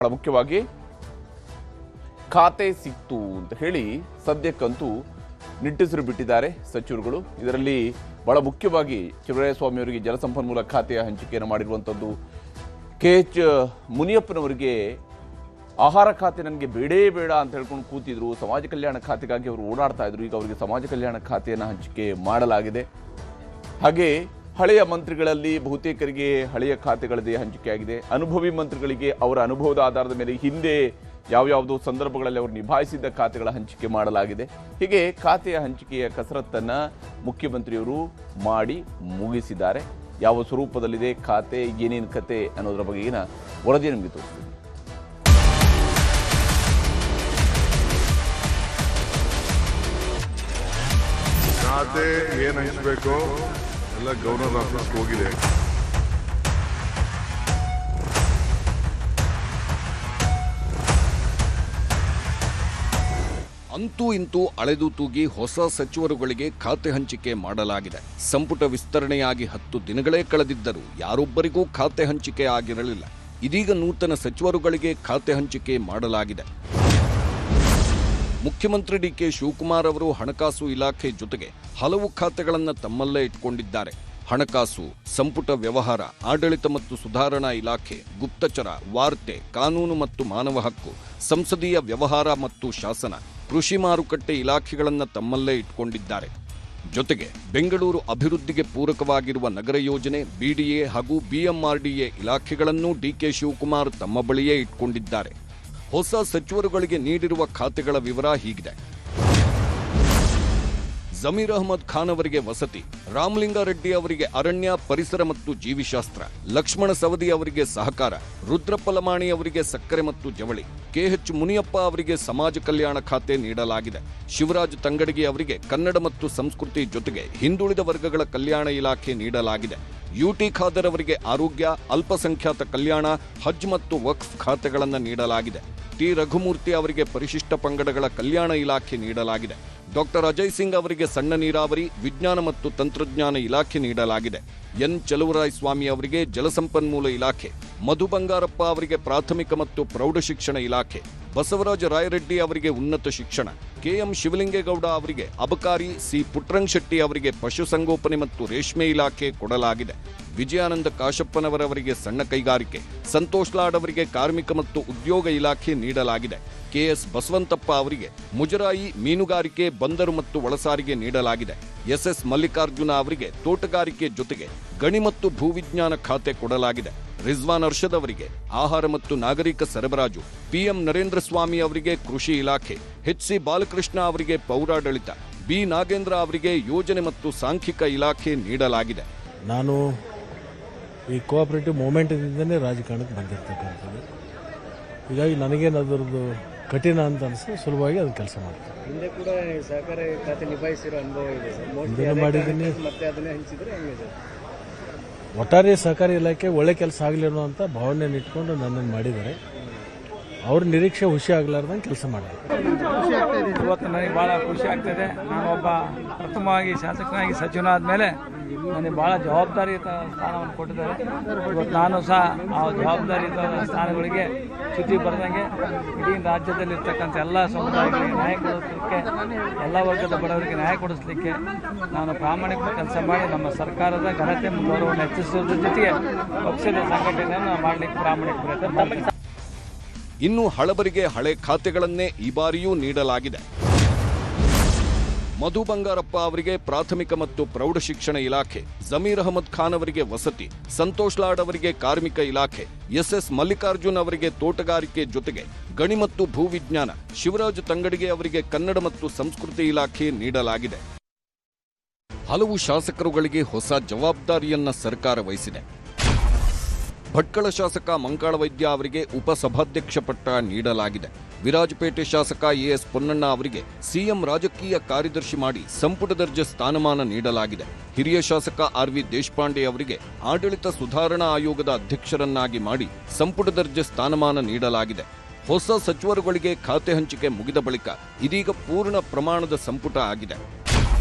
ಬಹಳ ಮುಖ್ಯವಾಗಿ ಖಾತೆ ಸಿಕ್ತು ಅಂತ ಹೇಳಿ ಸದ್ಯಕ್ಕಂತೂ ನಿಟ್ಟುಸಿರು ಬಿಟ್ಟಿದ್ದಾರೆ ಸಚಿವರುಗಳು. ಇದರಲ್ಲಿ ಬಹಳ ಮುಖ್ಯವಾಗಿ ಚಲುವರಾಯಸ್ವಾಮಿ ಅವರಿಗೆ ಜಲಸಂಪನ್ಮೂಲ ಖಾತೆಯ ಹಂಚಿಕೆಯನ್ನು ಮಾಡಿರುವಂಥದ್ದು. KH ಮುನಿಯಪ್ಪನವರಿಗೆ ಆಹಾರ ಖಾತೆ ನನಗೆ ಬೇಡೇ ಬೇಡ ಅಂತ ಹೇಳ್ಕೊಂಡು ಕೂತಿದ್ರು. ಸಮಾಜ ಕಲ್ಯಾಣ ಖಾತೆಗಾಗಿ ಅವರು ಓಡಾಡ್ತಾ ಇದ್ರು. ಈಗ ಅವರಿಗೆ ಸಮಾಜ ಕಲ್ಯಾಣ ಖಾತೆಯನ್ನು ಹಂಚಿಕೆ ಮಾಡಲಾಗಿದೆ. ಹಾಗೆ ಹಳೆಯ ಮಂತ್ರಿಗಳಲ್ಲಿ ಬಹುತೇಕರಿಗೆ ಹಳೆಯ ಖಾತೆಗಳದೇ ಹಂಚಿಕೆಯಾಗಿದೆ. ಅನುಭವಿ ಮಂತ್ರಿಗಳಿಗೆ ಅವರ ಅನುಭವದ ಆಧಾರದ ಮೇಲೆ ಹಿಂದೆ ಯಾವ್ಯಾವುದೋ ಸಂದರ್ಭಗಳಲ್ಲಿ ಅವರು ನಿಭಾಯಿಸಿದ್ದ ಖಾತೆಗಳ ಹಂಚಿಕೆ ಮಾಡಲಾಗಿದೆ. ಹೀಗೆ ಖಾತೆಯ ಹಂಚಿಕೆಯ ಕಸರತ್ತನ್ನು ಮುಖ್ಯಮಂತ್ರಿಯವರು ಮಾಡಿ ಮುಗಿಸಿದ್ದಾರೆ. ಯಾವ ಸ್ವರೂಪದಲ್ಲಿದೆ ಖಾತೆ, ಏನೇನು ಕತೆ ಅನ್ನೋದರ ಬಗೆಗಿನ ವರದಿ ನಮಗೆ ತೋರಿಸ್ತೀವಿ. ಖಾತೆ ಏನು ಹಂಚಬೇಕು ಎಲ್ಲ ಗವರ್ನರ್ ಆಫೀಸ್ಗೆ ಹೋಗಿದೆ. ಅಂತೂ ಇಂತೂ ಅಳೆದು ತೂಗಿ ಹೊಸ ಸಚಿವರುಗಳಿಗೆ ಖಾತೆ ಹಂಚಿಕೆ ಮಾಡಲಾಗಿದೆ. ಸಂಪುಟ ವಿಸ್ತರಣೆಯಾಗಿ 10 ದಿನಗಳೇ ಕಳೆದಿದ್ದರೂ ಯಾರೊಬ್ಬರಿಗೂ ಖಾತೆ ಹಂಚಿಕೆ ಆಗಿರಲಿಲ್ಲ. ಇದೀಗ ನೂತನ ಸಚಿವರುಗಳಿಗೆ ಖಾತೆ ಹಂಚಿಕೆ ಮಾಡಲಾಗಿದೆ. ಮುಖ್ಯಮಂತ್ರಿ DK ಶಿವಕುಮಾರ್ ಅವರು ಹಣಕಾಸು ಇಲಾಖೆ ಜೊತೆಗೆ ಹಲವು ಖಾತೆಗಳನ್ನು ತಮ್ಮಲ್ಲೇ ಇಟ್ಕೊಂಡಿದ್ದಾರೆ. ಹಣಕಾಸು, ಸಂಪುಟ ವ್ಯವಹಾರ, ಆಡಳಿತ ಮತ್ತು ಸುಧಾರಣಾ ಇಲಾಖೆ, ಗುಪ್ತಚರ, ವಾರ್ತೆ, ಕಾನೂನು ಮತ್ತು ಮಾನವ ಹಕ್ಕು, ಸಂಸದೀಯ ವ್ಯವಹಾರ ಮತ್ತು ಶಾಸನ, ಕೃಷಿ ಮಾರುಕಟ್ಟೆ ಇಲಾಖೆಗಳನ್ನು ತಮ್ಮಲ್ಲೇ ಇಟ್ಕೊಂಡಿದ್ದಾರೆ. ಜೊತೆಗೆ ಬೆಂಗಳೂರು ಅಭಿವೃದ್ಧಿಗೆ ಪೂರಕವಾಗಿರುವ ನಗರ ಯೋಜನೆ, BDA ಹಾಗೂ BMRDA ಇಲಾಖೆಗಳನ್ನೂ DK ಶಿವಕುಮಾರ್ ತಮ್ಮ ಬಳಿಯೇ ಇಟ್ಕೊಂಡಿದ್ದಾರೆ. ಹೊಸ ಸಚಿವರುಗಳಿಗೆ ನೀಡಿರುವ ಖಾತೆಗಳ ವಿವರ ಹೀಗಿದೆ. ಜಮೀರ್ ಅಹಮದ್ ಖಾನ್ ಅವರಿಗೆ ವಸತಿ, ರಾಮಲಿಂಗಾರೆಡ್ಡಿ ಅವರಿಗೆ ಅರಣ್ಯ, ಪರಿಸರ ಮತ್ತು ಜೀವಿಶಾಸ್ತ್ರ, ಲಕ್ಷ್ಮಣ ಸವದಿ ಅವರಿಗೆ ಸಹಕಾರ, ರುದ್ರಪ್ಪ ಲಮಾಣಿ ಅವರಿಗೆ ಸಕ್ಕರೆ ಮತ್ತು ಜವಳಿ, KH ಮುನಿಯಪ್ಪ ಅವರಿಗೆ ಸಮಾಜ ಕಲ್ಯಾಣ ಖಾತೆ ನೀಡಲಾಗಿದೆ. ಶಿವರಾಜ್ ತಂಗಡಗಿ ಅವರಿಗೆ ಕನ್ನಡ ಮತ್ತು ಸಂಸ್ಕೃತಿ ಜೊತೆಗೆ ಹಿಂದುಳಿದ ವರ್ಗಗಳ ಕಲ್ಯಾಣ ಇಲಾಖೆ ನೀಡಲಾಗಿದೆ. UT ಖಾದರ್ ಅವರಿಗೆ ಆರೋಗ್ಯ, ಅಲ್ಪಸಂಖ್ಯಾತ ಕಲ್ಯಾಣ, ಹಜ್ ಮತ್ತು ವಕ್ಫ್ ಖಾತೆಗಳನ್ನು ನೀಡಲಾಗಿದೆ. T ರಘುಮೂರ್ತಿ ಅವರಿಗೆ ಪರಿಶಿಷ್ಟ ಪಂಗಡಗಳ ಕಲ್ಯಾಣ ಇಲಾಖೆ ನೀಡಲಾಗಿದೆ. ಡಾಕ್ಟರ್ ಅಜಯ್ ಸಿಂಗ್ ಅವರಿಗೆ ಸಣ್ಣ ನೀರಾವರಿ, ವಿಜ್ಞಾನ ಮತ್ತು ತಂತ್ರಜ್ಞಾನ ಇಲಾಖೆ ನೀಡಲಾಗಿದೆ. N ಚಲುವರಾಯಸ್ವಾಮಿ ಅವರಿಗೆ ಜಲಸಂಪನ್ಮೂಲ ಇಲಾಖೆ, ಮಧು ಬಂಗಾರಪ್ಪ ಅವರಿಗೆ ಪ್ರಾಥಮಿಕ ಮತ್ತು ಪ್ರೌಢಶಿಕ್ಷಣ ಇಲಾಖೆ, ಬಸವರಾಜ ರಾಯರೆಡ್ಡಿ ಅವರಿಗೆ ಉನ್ನತ ಶಿಕ್ಷಣ, KM ಶಿವಲಿಂಗೇಗೌಡ ಅವರಿಗೆ ಅಬಕಾರಿ, C ಪುಟ್ರಂಗ್ ಶೆಟ್ಟಿ ಅವರಿಗೆ ಪಶುಸಂಗೋಪನೆ ಮತ್ತು ರೇಷ್ಮೆ ಇಲಾಖೆ ಕೊಡಲಾಗಿದೆ. ವಿಜಯಾನಂದ ಕಾಶಪ್ಪನವರವರಿಗೆ ಸಣ್ಣ ಕೈಗಾರಿಕೆ, ಸಂತೋಷ್ ಲಾಡ್ ಅವರಿಗೆ ಕಾರ್ಮಿಕ ಮತ್ತು ಉದ್ಯೋಗ ಇಲಾಖೆ ನೀಡಲಾಗಿದೆ. KS ಬಸವಂತಪ್ಪ ಅವರಿಗೆ ಮುಜರಾಯಿ, ಮೀನುಗಾರಿಕೆ, ಬಂದರು ಮತ್ತು ಒಳಸಾರಿಗೆ ನೀಡಲಾಗಿದೆ. SS ಮಲ್ಲಿಕಾರ್ಜುನ ಅವರಿಗೆ ತೋಟಗಾರಿಕೆ ಜೊತೆಗೆ ಗಣಿ ಮತ್ತು ಭೂವಿಜ್ಞಾನ ಖಾತೆ ಕೊಡಲಾಗಿದೆ. ರಿಜ್ವಾನ್ ಅರ್ಷದ್ ಅವರಿಗೆ ಆಹಾರ ಮತ್ತು ನಾಗರಿಕ ಸರಬರಾಜು, PM ನರೇಂದ್ರ ಸ್ವಾಮಿ ಅವರಿಗೆ ಕೃಷಿ ಇಲಾಖೆ, HC ಬಾಲಕೃಷ್ಣ ಅವರಿಗೆ ಪೌರಾಡಳಿತ, B ನಾಗೇಂದ್ರ ಅವರಿಗೆ ಯೋಜನೆ ಮತ್ತು ಸಾಂಖ್ಯಿಕ ಇಲಾಖೆ ನೀಡಲಾಗಿದೆ. ನಾನು ಈ ಕೋಆಪರೇಟಿವ್ ಮೂಮೆಂಟಿನಿಂದನೇ ರಾಜಕಾರಣಕ್ಕೆ ಬಂದಿರ್ತಕ್ಕಂಥದ್ದು. ಹೀಗಾಗಿ ನನಗೇನು ಅದರದ್ದು ಕಠಿಣ ಅಂತ ಅನಿಸಿ ಸುಲಭವಾಗಿ ಅದನ್ನು ಕೆಲಸ ಮಾಡ್ತೀನಿ. ಹಿಂದೆ ಕೂಡ ಸಹಕಾರ ಖಾತೆ ನಿಭಾಯಿಸಿರೋ ಅನುಭವ ಇದೆ ಸರ್. ಹಿಂದೆ ಮಾಡಿದ್ದೀನಿ. ಮತ್ತೆ ಅದನ್ನೇ ಹಂಚಿದ್ರೆ ಹೆಂಗೆ ಸರ್? ಒಟ್ಟಾರೆ ಸಹಕಾರಿ ಇಲಾಖೆ ಒಳ್ಳೆ ಕೆಲಸ ಆಗಲಿ ಅನ್ನೋ ಅಂತ ಭಾವನೆಯನ್ನು ಇಟ್ಕೊಂಡು ನನ್ನನ್ನು ಮಾಡಿದ್ದಾರೆ. ಅವ್ರ ನಿರೀಕ್ಷೆ ಹುಷಿ ಆಗಲಾರ್ದಂಗೆ ಕೆಲಸ ಮಾಡಿದೆ. ಇವತ್ತು ನನಗೆ ಭಾಳ ಖುಷಿ ಆಗ್ತದೆ. ನಾನೊಬ್ಬ ಪ್ರಥಮವಾಗಿ ಶಾಸಕನಾಗಿ ಸಚಿವನಾದ ಮೇಲೆ ನನಗೆ ಭಾಳ ಜವಾಬ್ದಾರಿಯುತ ಸ್ಥಾನವನ್ನು ಕೊಟ್ಟಿದ್ದಾರೆ. ಇವತ್ತು ನಾನು ಸಹ ಆ ಜವಾಬ್ದಾರಿಯುತ ಸ್ಥಾನಗಳಿಗೆ ಚ್ಯುತಿ ಬರೆದಂಗೆ ಇಡೀ ರಾಜ್ಯದಲ್ಲಿರ್ತಕ್ಕಂಥ ಎಲ್ಲ ಸಮುದಾಯಗಳಿಗೆ ನ್ಯಾಯ ಕೊಡಿಸಲಿಕ್ಕೆ, ಎಲ್ಲ ವರ್ಗದ ಬಡವರಿಗೆ ನ್ಯಾಯ ಕೊಡಿಸಲಿಕ್ಕೆ ನಾನು ಪ್ರಾಮಾಣಿಕ ಕೆಲಸ ಮಾಡಿ ನಮ್ಮ ಸರ್ಕಾರದ ಘನತೆ ಗೌರವವನ್ನು ಹೆಚ್ಚಿಸುವುದರ ಜೊತೆಗೆ ಪಕ್ಷದ ಸಂಘಟನೆಯನ್ನು ಮಾಡಲಿಕ್ಕೆ ಪ್ರಾಮಾಣಿಕ ಪ್ರಯತ್ನ ಮಾಡ್ತೀನಿ. ಇನ್ನು ಹಳಬರಿಗೆ ಹಳೆ ಖಾತೆಗಳನ್ನೇ ಈ ಬಾರಿಯೂ ನೀಡಲಾಗಿದೆ. ಮಧು ಬಂಗಾರಪ್ಪ ಅವರಿಗೆ ಪ್ರಾಥಮಿಕ ಮತ್ತು ಪ್ರೌಢಶಿಕ್ಷಣ ಇಲಾಖೆ, ಜಮೀರ್ ಅಹಮದ್ ಖಾನ್ ಅವರಿಗೆ ವಸತಿ, ಸಂತೋಷ್ ಲಾಡ್ ಅವರಿಗೆ ಕಾರ್ಮಿಕ ಇಲಾಖೆ, SS ಮಲ್ಲಿಕಾರ್ಜುನ್ ಅವರಿಗೆ ತೋಟಗಾರಿಕೆ ಜೊತೆಗೆ ಗಣಿ ಮತ್ತು ಭೂವಿಜ್ಞಾನ, ಶಿವರಾಜ್ ತಂಗಡಿಗೆ ಅವರಿಗೆ ಕನ್ನಡ ಮತ್ತು ಸಂಸ್ಕೃತಿ ಇಲಾಖೆ ನೀಡಲಾಗಿದೆ. ಹಲವು ಶಾಸಕರುಗಳಿಗೆ ಹೊಸ ಜವಾಬ್ದಾರಿಯನ್ನ ಸರ್ಕಾರ ವಹಿಸಿದೆ. ಭಟ್ಕಳ ಶಾಸಕ ಮಂಕಾಳ ವೈದ್ಯ ಅವರಿಗೆ ಉಪಸಭಾಧ್ಯಕ್ಷ ಪಟ್ಟ ನೀಡಲಾಗಿದೆ. ವಿರಾಜಪೇಟೆ ಶಾಸಕ AS ಪೊನ್ನಣ್ಣ ಅವರಿಗೆ CM ರಾಜಕೀಯ ಕಾರ್ಯದರ್ಶಿ ಮಾಡಿ ಸಂಪುಟ ದರ್ಜೆ ಸ್ಥಾನಮಾನ ನೀಡಲಾಗಿದೆ. ಹಿರಿಯ ಶಾಸಕ RV ದೇಶಪಾಂಡೆ ಅವರಿಗೆ ಆಡಳಿತ ಸುಧಾರಣಾ ಆಯೋಗದ ಅಧ್ಯಕ್ಷರನ್ನಾಗಿ ಮಾಡಿ ಸಂಪುಟ ದರ್ಜೆ ಸ್ಥಾನಮಾನ ನೀಡಲಾಗಿದೆ. ಹೊಸ ಸಚಿವರುಗಳಿಗೆ ಖಾತೆ ಹಂಚಿಕೆ ಮುಗಿದ ಬಳಿಕ ಇದೀಗ ಪೂರ್ಣ ಪ್ರಮಾಣದ ಸಂಪುಟ ಆಗಿದೆ.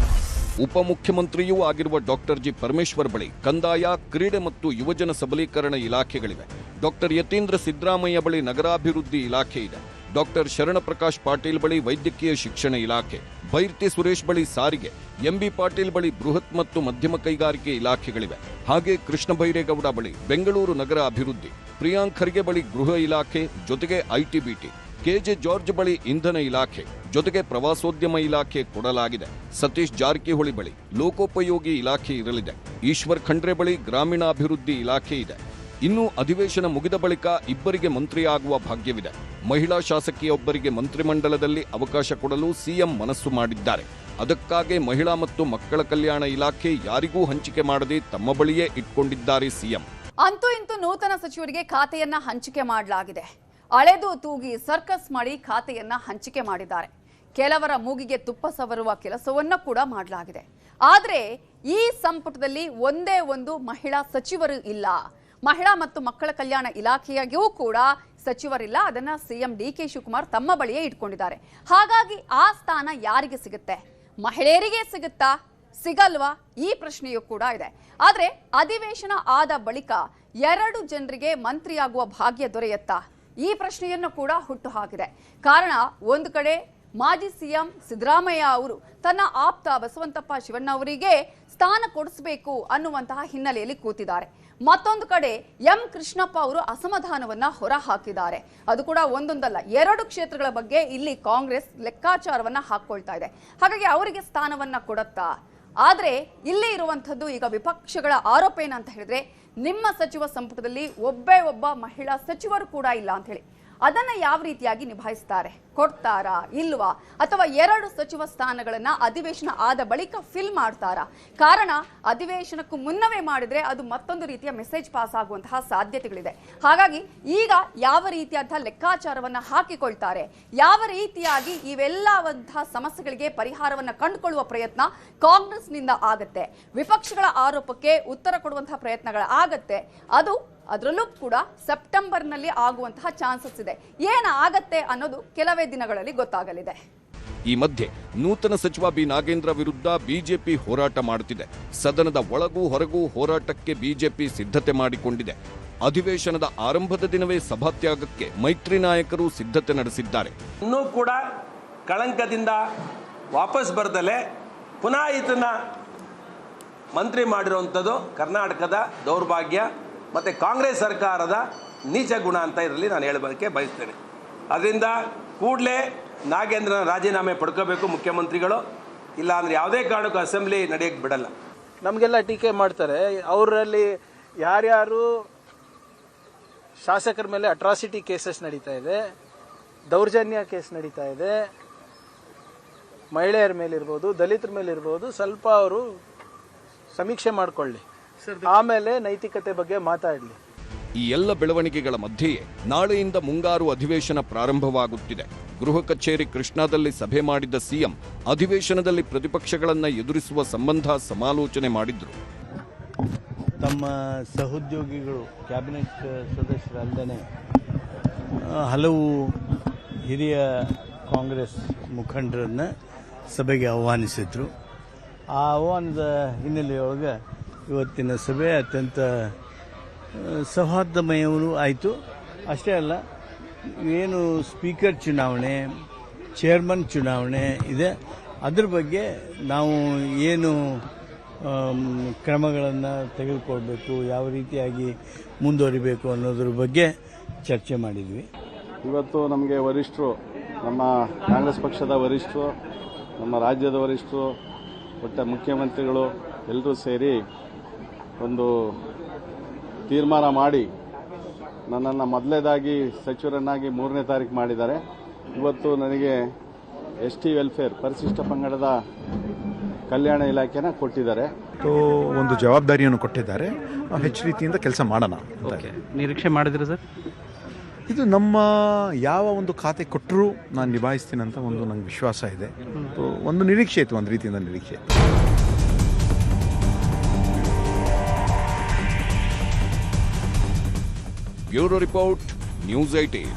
ಉಪಮುಖ್ಯಮಂತ್ರಿಯೂ ಆಗಿರುವ ಡಾಕ್ಟರ್ ಜಿ ಪರಮೇಶ್ವರ್ ಬಳಿ ಕಂದಾಯ, ಕ್ರೀಡೆ ಮತ್ತು ಯುವಜನ ಸಬಲೀಕರಣ ಇಲಾಖೆಗಳಿವೆ. ಡಾಕ್ಟರ್ ಯತೀಂದ್ರ ಸಿದ್ದರಾಮಯ್ಯ ಬಳಿ ನಗರಾಭಿವೃದ್ಧಿ ಇಲಾಖೆ ಇದೆ. ಡಾಕ್ಟರ್ ಶರಣಪ್ರಕಾಶ್ ಪಾಟೀಲ್ ಬಳಿ ವೈದ್ಯಕೀಯ ಶಿಕ್ಷಣ ಇಲಾಖೆ, ಬೈರ್ತಿ ಸುರೇಶ್ ಬಳಿ ಸಾರಿಗೆ, ಎಂಬಿ ಪಾಟೀಲ್ ಬಳಿ ಬೃಹತ್ ಮತ್ತು ಮಧ್ಯಮ ಕೈಗಾರಿಕೆ ಇಲಾಖೆಗಳಿವೆ. ಹಾಗೆ ಕೃಷ್ಣ ಬೈರೇಗೌಡ ಬಳಿ ಬೆಂಗಳೂರು ನಗರ ಅಭಿವೃದ್ಧಿ, ಪ್ರಿಯಾಂಕ್ ಖರ್ಗೆ ಬಳಿ ಗೃಹ ಇಲಾಖೆ ಜೊತೆಗೆ ಐಟಿ-ಬಿಟಿ, ಕೆಜೆ ಜಾರ್ಜ್ ಬಳಿ ಇಂಧನ ಇಲಾಖೆ ಜೊತೆಗೆ ಪ್ರವಾಸೋದ್ಯಮ ಇಲಾಖೆ ಕೊಡಲಾಗಿದೆ. ಸತೀಶ್ ಜಾರಕಿಹೊಳಿ ಬಳಿ ಲೋಕೋಪಯೋಗಿ ಇಲಾಖೆ ಇರಲಿದೆ. ಈಶ್ವರ್ ಖಂಡ್ರೆ ಬಳಿ ಗ್ರಾಮೀಣಾಭಿವೃದ್ಧಿ ಇಲಾಖೆ ಇದೆ. ಇನ್ನು ಅಧಿವೇಶನ ಮುಗಿದ ಬಳಿಕ ಇಬ್ಬರಿಗೆ ಮಂತ್ರಿಯಾಗುವ ಭಾಗ್ಯವಿದೆ. ಮಹಿಳಾ ಶಾಸಕಿಯೊಬ್ಬರಿಗೆ ಮಂತ್ರಿಮಂಡಲದಲ್ಲಿ ಅವಕಾಶ ಕೊಡಲು ಸಿಎಂ ಮನಸ್ಸು ಮಾಡಿದ್ದಾರೆ. ಅದಕ್ಕಾಗಿ ಮಹಿಳಾ ಮತ್ತು ಮಕ್ಕಳ ಕಲ್ಯಾಣ ಇಲಾಖೆ ಯಾರಿಗೂ ಹಂಚಿಕೆ ಮಾಡದೆ ತಮ್ಮ ಬಳಿಯೇ ಇಟ್ಕೊಂಡಿದ್ದಾರೆ ಸಿಎಂ. ಅಂತೂ ಇಂತೂ ನೂತನ ಸಚಿವರಿಗೆ ಖಾತೆಯನ್ನ ಹಂಚಿಕೆ ಮಾಡಲಾಗಿದೆ. ಅಳೆದು ತೂಗಿ ಸರ್ಕಸ್ ಮಾಡಿ ಖಾತೆಯನ್ನ ಹಂಚಿಕೆ ಮಾಡಿದ್ದಾರೆ. ಕೆಲವರ ಮೂಗಿಗೆ ತುಪ್ಪ ಸವರುವ ಕೆಲಸವನ್ನ ಕೂಡ ಮಾಡಲಾಗಿದೆ. ಆದರೆ ಈ ಸಂಪುಟದಲ್ಲಿ ಒಂದೇ ಒಂದು ಮಹಿಳಾ ಸಚಿವರು ಇಲ್ಲ. ಮಹಿಳಾ ಮತ್ತು ಮಕ್ಕಳ ಕಲ್ಯಾಣ ಇಲಾಖೆಯಾಗಿಯೂ ಕೂಡ ಸಚಿವರಿಲ್ಲ. ಅದನ್ನ ಸಿಎಂ ಡಿ.ಕೆ. ಶಿವಕುಮಾರ್ ತಮ್ಮ ಬಳಿಯೇ ಇಟ್ಕೊಂಡಿದ್ದಾರೆ. ಹಾಗಾಗಿ ಆ ಸ್ಥಾನ ಯಾರಿಗೆ ಸಿಗುತ್ತೆ? ಮಹಿಳೆಯರಿಗೆ ಸಿಗುತ್ತಾ, ಸಿಗಲ್ವಾ? ಈ ಪ್ರಶ್ನೆಯೂ ಕೂಡ ಇದೆ. ಆದ್ರೆ ಅಧಿವೇಶನ ಆದ ಬಳಿಕ 2 ಜನರಿಗೆ ಮಂತ್ರಿಯಾಗುವ ಭಾಗ್ಯ ದೊರೆಯುತ್ತಾ? ಈ ಪ್ರಶ್ನೆಯನ್ನು ಕೂಡ ಹುಟ್ಟು ಹಾಕಿದೆ. ಕಾರಣ, ಒಂದು ಕಡೆ ಮಾಜಿ ಸಿಎಂ ಸಿದ್ದರಾಮಯ್ಯ ಅವರು ತನ್ನ ಆಪ್ತ ಬಸವಂತಪ್ಪ ಶಿವಣ್ಣ ಅವರಿಗೆ ಸ್ಥಾನ ಕೊಡಿಸಬೇಕು ಅನ್ನುವಂತಹ ಹಿನ್ನೆಲೆಯಲ್ಲಿ ಕೂತಿದ್ದಾರೆ. ಮತ್ತೊಂದು ಕಡೆ ಎಂ ಕೃಷ್ಣಪ್ಪ ಅವರು ಅಸಮಾಧಾನವನ್ನ ಹೊರ ಹಾಕಿದ್ದಾರೆ. ಅದು ಕೂಡ ಒಂದೊಂದಲ್ಲ, 2 ಕ್ಷೇತ್ರಗಳ ಬಗ್ಗೆ ಇಲ್ಲಿ ಕಾಂಗ್ರೆಸ್ ಲೆಕ್ಕಾಚಾರವನ್ನ ಹಾಕೊಳ್ತಾ ಇದೆ. ಹಾಗಾಗಿ ಅವರಿಗೆ ಸ್ಥಾನವನ್ನ ಕೊಡುತ್ತಾ? ಆದ್ರೆ ಇಲ್ಲೇ ಇರುವಂತದ್ದು ಈಗ ವಿಪಕ್ಷಗಳ ಆರೋಪ ಏನಂತ ಹೇಳಿದ್ರೆ, ನಿಮ್ಮ ಸಚಿವ ಸಂಪುಟದಲ್ಲಿ ಒಬ್ಬ ಮಹಿಳಾ ಸಚಿವರು ಕೂಡ ಇಲ್ಲ ಅಂತ ಹೇಳಿ. ಅದನ್ನ ಯಾವ ರೀತಿಯಾಗಿ ನಿಭಾಯಿಸ್ತಾರೆ? ಕೊಡ್ತಾರಾ ಇಲ್ವಾ? ಅಥವಾ 2 ಸಚಿವ ಸ್ಥಾನಗಳನ್ನ ಅಧಿವೇಶನ ಆದ ಬಳಿಕ ಫಿಲ್ ಮಾಡ್ತಾರಾ? ಕಾರಣ, ಅಧಿವೇಶನಕ್ಕೂ ಮುನ್ನವೇ ಮಾಡಿದ್ರೆ ಅದು ಮತ್ತೊಂದು ರೀತಿಯ ಮೆಸೇಜ್ ಪಾಸ್ ಆಗುವಂತಹ ಸಾಧ್ಯತೆಗಳಿದೆ. ಹಾಗಾಗಿ ಈಗ ಯಾವ ರೀತಿಯಾದ ಲೆಕ್ಕಾಚಾರವನ್ನ ಹಾಕಿಕೊಳ್ತಾರೆ, ಯಾವ ರೀತಿಯಾಗಿ ಇವೆಲ್ಲವಂತಹ ಸಮಸ್ಯೆಗಳಿಗೆ ಪರಿಹಾರವನ್ನ ಕಂಡುಕೊಳ್ಳುವ ಪ್ರಯತ್ನ ಕಾಂಗ್ರೆಸ್ನಿಂದ ಆಗತ್ತೆ, ವಿಪಕ್ಷಗಳ ಆರೋಪಕ್ಕೆ ಉತ್ತರ ಕೊಡುವಂತಹ ಪ್ರಯತ್ನಗಳು ಆಗತ್ತೆ. ಅದರಲ್ಲೂ ಕೂಡ ಸೆಪ್ಟೆಂಬರ್ನಲ್ಲಿ ಆಗುವಂತಹ ಚಾನ್ಸಸ್ ಇದೆ. ಏನಾಗತ್ತೆ ಅನ್ನೋದು ಕೆಲವೇ ದಿನಗಳಲ್ಲಿ ಗೊತ್ತಾಗಲಿದೆ. ಈ ಮಧ್ಯೆ ನೂತನ ಸಚಿವ ಬಿ ನಾಗೇಂದ್ರ ವಿರುದ್ಧ ಬಿಜೆಪಿ ಹೋರಾಟ ಮಾಡುತ್ತಿದೆ. ಸದನದ ಒಳಗೂ ಹೊರಗೂ ಹೋರಾಟಕ್ಕೆ ಬಿಜೆಪಿ ಸಿದ್ಧತೆ ಮಾಡಿಕೊಂಡಿದೆ. ಅಧಿವೇಶನದ ಆರಂಭದ ದಿನವೇ ಸಭಾತ್ಯಾಗಕ್ಕೆ ಮೈತ್ರಿ ನಾಯಕರು ಸಿದ್ಧತೆ ನಡೆಸಿದ್ದಾರೆ. ಇನ್ನೂ ಕೂಡ ಕಳಂಕದಿಂದ ವಾಪಸ್ ಬರದಲೆ ಪುನಃ ಇದನ್ನ ಮಂತ್ರಿ ಮಾಡಿರುವಂಥದ್ದು ಕರ್ನಾಟಕದ ದೌರ್ಭಾಗ್ಯ ಮತ್ತು ಕಾಂಗ್ರೆಸ್ ಸರ್ಕಾರದ ನೀಚ ಗುಣ ಅಂತ ಇದರಲ್ಲಿ ನಾನು ಹೇಳೋದಕ್ಕೆ ಬಯಸ್ತೇನೆ. ಅದರಿಂದ ಕೂಡಲೇ ನಾಗೇಂದ್ರನ ರಾಜೀನಾಮೆ ಪಡ್ಕೋಬೇಕು ಮುಖ್ಯಮಂತ್ರಿಗಳು. ಇಲ್ಲ ಅಂದರೆ ಯಾವುದೇ ಕಾರಣಕ್ಕೂ ಅಸೆಂಬ್ಲಿ ನಡೆಯೋಕ್ಕೆ ಬಿಡಲ್ಲ. ನಮಗೆಲ್ಲ ಟೀಕೆ ಮಾಡ್ತಾರೆ. ಅವರಲ್ಲಿ ಯಾರ್ಯಾರು ಶಾಸಕರ ಮೇಲೆ ಅಟ್ರಾಸಿಟಿ ಕೇಸಸ್ ನಡೀತಾ ಇದೆ, ದೌರ್ಜನ್ಯ ಕೇಸ್ ನಡೀತಾ ಇದೆ, ಮಹಿಳೆಯರ ಮೇಲಿರ್ಬೋದು, ದಲಿತರ ಮೇಲಿರ್ಬೋದು, ಸ್ವಲ್ಪ ಅವರು ಸಮೀಕ್ಷೆ ಮಾಡಿಕೊಳ್ಳಿ, ಆಮೇಲೆ ನೈತಿಕತೆ ಬಗ್ಗೆ ಮಾತಾಡಲಿ. ಈ ಎಲ್ಲ ಬೆಳವಣಿಗೆಗಳ ಮಧ್ಯೆಯೇ ನಾಳೆಯಿಂದ ಮುಂಗಾರು ಅಧಿವೇಶನ ಪ್ರಾರಂಭವಾಗುತ್ತಿದೆ. ಗೃಹ ಕಚೇರಿ ಕೃಷ್ಣಾದಲ್ಲಿ ಸಭೆ ಮಾಡಿದ್ದ ಸಿಎಂ ಅಧಿವೇಶನದಲ್ಲಿ ಪ್ರತಿಪಕ್ಷಗಳನ್ನ ಎದುರಿಸುವ ಸಂಬಂಧ ಸಮಾಲೋಚನೆ ಮಾಡಿದ್ರು. ತಮ್ಮ ಸಹೋದ್ಯೋಗಿಗಳು ಕ್ಯಾಬಿನೆಟ್ ಸದಸ್ಯರಲ್ಲದೆ ಹಲವು ಹಿರಿಯ ಕಾಂಗ್ರೆಸ್ ಮುಖಂಡರನ್ನು ಸಭೆಗೆ ಆಹ್ವಾನಿಸಿದ್ರು. ಆ ಆಹ್ವಾನದ ಹಿನ್ನೆಲೆಯೊಳಗೆ ಇವತ್ತಿನ ಸಭೆ ಅತ್ಯಂತ ಸೌಹಾರ್ದಮಯವೂ ಆಯಿತು. ಅಷ್ಟೇ ಅಲ್ಲ, ಏನು ಸ್ಪೀಕರ್ ಚುನಾವಣೆ, ಚೇರ್ಮನ್ ಚುನಾವಣೆ ಇದೆ, ಅದ್ರ ಬಗ್ಗೆ ನಾವು ಏನು ಕ್ರಮಗಳನ್ನು ತೆಗೆದುಕೊಳ್ಬೇಕು, ಯಾವ ರೀತಿಯಾಗಿ ಮುಂದುವರಿಬೇಕು ಅನ್ನೋದ್ರ ಬಗ್ಗೆ ಚರ್ಚೆ ಮಾಡಿದ್ವಿ. ಇವತ್ತು ನಮಗೆ ವರಿಷ್ಠರು, ನಮ್ಮ ಕಾಂಗ್ರೆಸ್ ಪಕ್ಷದ ವರಿಷ್ಠರು, ನಮ್ಮ ರಾಜ್ಯದ ವರಿಷ್ಠರು, ಒಟ್ಟ ಮುಖ್ಯಮಂತ್ರಿಗಳು ಎಲ್ಲರೂ ಸೇರಿ ಒಂದು ತೀರ್ಮಾನ ಮಾಡಿ ನನ್ನನ್ನು ಮೊದಲೇದಾಗಿ ಸಚಿವರನ್ನಾಗಿ 3ನೇ ತಾರೀಕು ಮಾಡಿದ್ದಾರೆ. ಇವತ್ತು ನನಗೆ ST ವೆಲ್ಫೇರ್ ಪರಿಶಿಷ್ಟ ಪಂಗಡದ ಕಲ್ಯಾಣ ಇಲಾಖೆನ ಕೊಟ್ಟಿದ್ದಾರೆ. ಒಂದು ಜವಾಬ್ದಾರಿಯನ್ನು ಕೊಟ್ಟಿದ್ದಾರೆ. ಹೆಚ್ಚು ರೀತಿಯಿಂದ ಕೆಲಸ ಮಾಡೋಣ. ನಿರೀಕ್ಷೆ ಮಾಡಿದ್ರಿ ಸರ್? ಇದು ನಮ್ಮ ಯಾವ ಒಂದು ಖಾತೆ ಕೊಟ್ಟರೂ ನಾನು ನಿಭಾಯಿಸ್ತೀನಿ ಅಂತ ಒಂದು ನಂಗೆ ವಿಶ್ವಾಸ ಇದೆ. ಒಂದು ನಿರೀಕ್ಷೆ ಇತ್ತು, ಒಂದು ರೀತಿಯಿಂದ ನಿರೀಕ್ಷೆ. Bureau report, news 18.